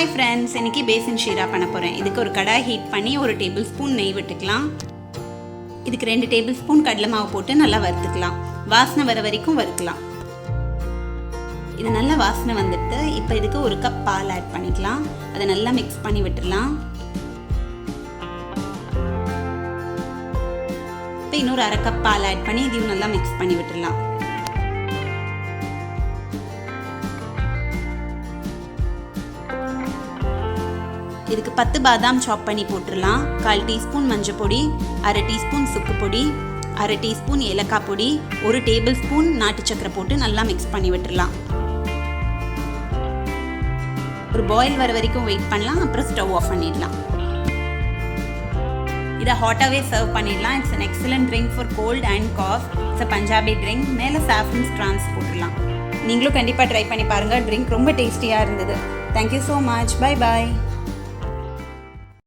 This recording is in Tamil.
ஹாய் ஃப்ரெண்ட்ஸ், இன்றைக்கி பேசன் ஷீரா பண்ண போகிறேன். இதுக்கு ஒரு கடாய் ஹீட் பண்ணி 1 டேபிள் ஸ்பூன் நெய் விட்டுக்கலாம். இதுக்கு 2 டேபிள் ஸ்பூன் கடலை மாவு போட்டு நல்லா வறுத்துக்கலாம். வாசனை வர வரைக்கும் வறுக்கலாம். இது நல்லா வாசனை வந்துட்டு இப்போ இதுக்கு 1 கப் பால் ஆட் பண்ணிக்கலாம். அதை நல்லா மிக்ஸ் பண்ணி விட்டுடலாம். இப்போ இன்னொரு 1/2 கப் பால் ஆட் பண்ணி இதையும் நல்லா மிக்ஸ் பண்ணி விட்டுடலாம். இதுக்கு 10 பாதாம் சாப் பண்ணி போட்டுடலாம். 1/4 டீஸ்பூன் மஞ்சள் பொடி, 1/2 டீஸ்பூன் சுக்கு பொடி, 1/2 டீஸ்பூன் ஏலக்காய் பொடி, 1 டேபிள் ஸ்பூன் நாட்டு சக்கரை போட்டு நல்லா மிக்ஸ் பண்ணி விட்டுடலாம். ஒரு பாயில் வர வரைக்கும் வெயிட் பண்ணலாம். அப்புறம் ஸ்டவ் ஆஃப் பண்ணிடலாம். இதை ஹாட்டாகவே சர்வ் பண்ணிடலாம். It's an excellent drink for cold and cough. It's a Punjabi drink. மேலே சாஃப்ரன் ஸ்ட்ரான்ஸ் போட்டுடலாம். நீங்களும் கண்டிப்பாக ட்ரை பண்ணி பாருங்கள். ட்ரிங்க் ரொம்ப டேஸ்டியாக இருந்தது. Thank you so much. Bye bye.